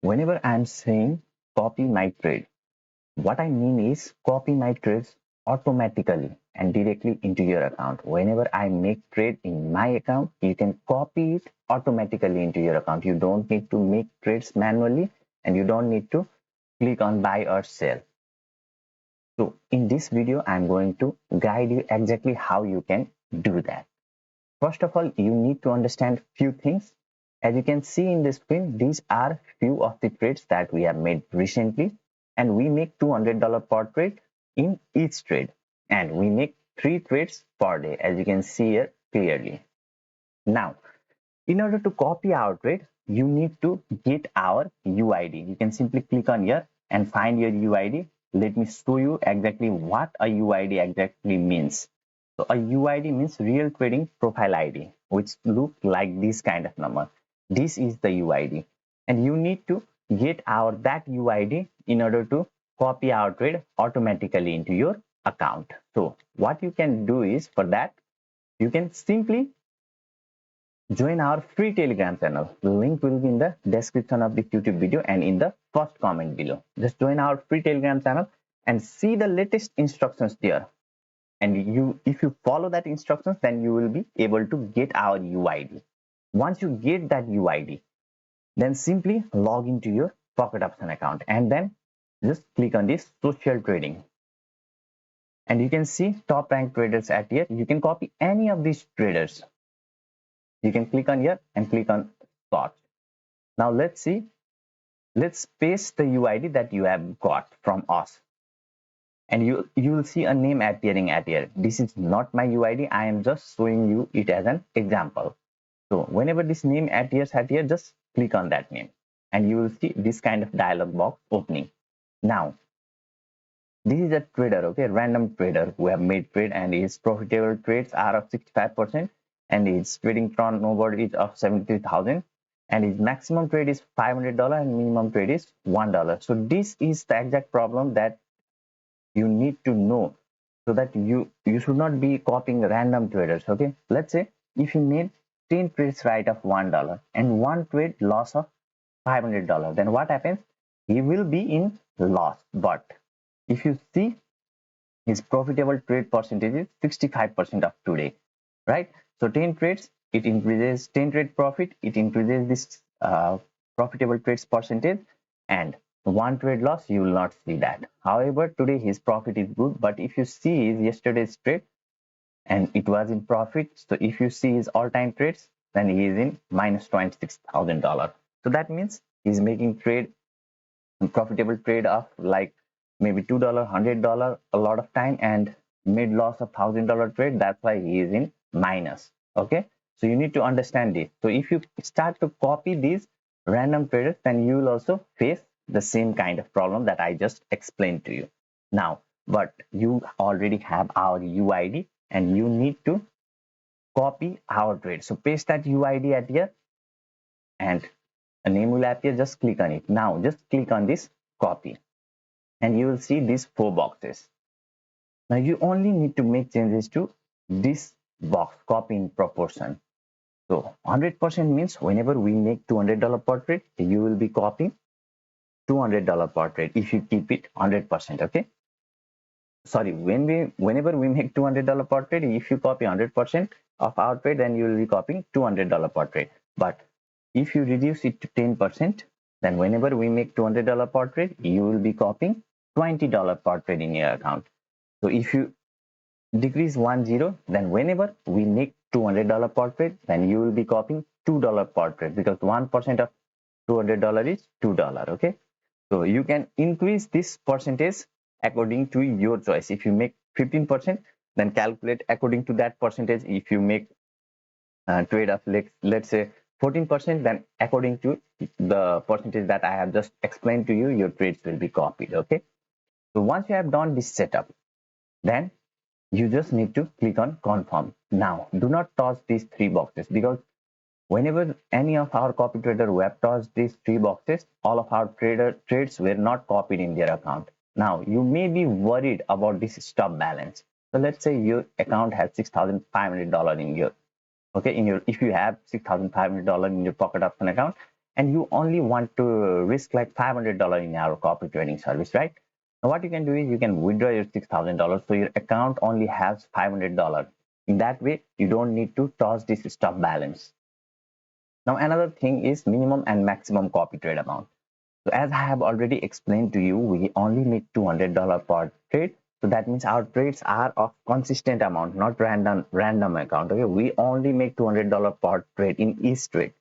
whenever I'm saying copy my trade, what I mean is copy my trades automatically and directly into your account. Whenever I make trade in my account, you can copy it automatically into your account. You don't need to make trades manually, and you don't need to click on buy or sell. So in this video, I'm going to guide you exactly how you can do that. First of all, you need to understand few things. As you can see in the screen, these are few of the trades that we have made recently, and we make $200 per trade in each trade, and we make 3 trades per day, as you can see here clearly. Now, in order to copy our trade, you need to get our UID. You can simply click on here and find your UID. Let me show you exactly what a UID exactly means. So a UID means real trading profile ID, which look like this kind of number. This is the UID, and you need to get that UID in order to copy our trade automatically into your account. So what you can do is, for that, you can simply join our free Telegram channel. The link will be in the description of this YouTube video and in the first comment below. Just join our free Telegram channel and see the latest instructions there. And if you follow that instructions, then you will be able to get our UID. Once you get that UID, then simply log into your Pocket Option account and then just click on this social trading. And you can see top ranked traders at here. You can copy any of these traders. You can click on here and click on sort. Now let's see. Let's paste the UID that you have got from us. And you will see a name appearing at here. This is not my UID. I am just showing you it as an example. So whenever this name appears at here, just click on that name and you will see this kind of dialog box opening. Now, this is a trader, okay, random trader who have made trade, and his profitable trades are of 65%, and his trading turnover is of 73,000, and his maximum trade is $500 and minimum trade is $1. So this is the exact problem that you need to know, so that you should not be copying random traders. Okay, let's say if you made 10 trades right of $1 and one trade loss of $500, then what happens? He will be in loss. But if you see, his profitable trade percentage is 65% of today, right? So 10 trades, it increases 10 trade profit, it increases this profitable trades percentage, and one trade loss, you will not see that. However, today his profit is good, but if you see his yesterday's trade and it was in profit, so if you see his all-time trades, then he is in minus $26,000. So that means he's making profitable trade of like maybe $2, $100 a lot of time, and made loss of $1,000 trade. That's why he is in minus. Okay, so you need to understand this. So if you start to copy these random traders, then you will also face the same kind of problem that I just explained to you now. But you already have our UID and you need to copy our trade. So paste that UID at here and a name will appear. Just click on it. Now just click on this copy and you will see these 4 boxes. Now you only need to make changes to this box, copy in proportion. So 100% means whenever we make $200 per trade, you will be copying $200 per trade if you keep it 100%. Okay, sorry, whenever we make $200 per trade, if you copy 100% of our trade, then you will be copying $200 per trade. But if you reduce it to 10%, then whenever we make $200 per trade, you will be copying $20 per trade in your account. So if you decrease 10, then whenever we make $200 per trade, then you will be copying $2 per trade, because 1% of $200 is $2. Okay, so you can increase this percentage according to your choice. If you make 15%, then calculate according to that percentage. If you make trade of let's say 14%, then according to the percentage that I have just explained to you, your trades will be copied. Okay, so once you have done this setup, then you just need to click on confirm. Now do not touch these 3 boxes, because whenever any of our copy trader who have touched these 3 boxes, all of our trades were not copied in their account. Now you may be worried about this stop balance. So let's say your account has $6,500 in your, okay, if you have $6,500 in your Pocket Option account, and you only want to risk like $500 in our copy trading service, right? Now what you can do is you can withdraw your $6,000, so your account only has $500. In that way, you don't need to toss this stop balance. Now another thing is minimum and maximum copy trade amount. So as I have already explained to you, we only need $200 per trade. So that means our trades are of consistent amount, not random account. Okay, we only make $200 per trade in each trade.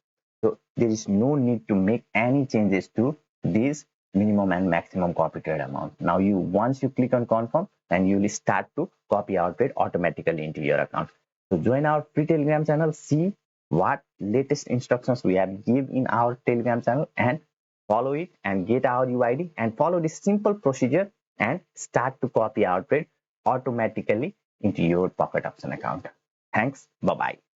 So there is no need to make any changes to this minimum and maximum copy trade amount. Now once you click on confirm, and you will start to copy our trade automatically into your account. So join our free Telegram channel, see what latest instructions we have give in our Telegram channel, and follow it and get our UID and follow this simple procedure and start to copy our trade automatically into your pocket option account. Thanks. Bye bye.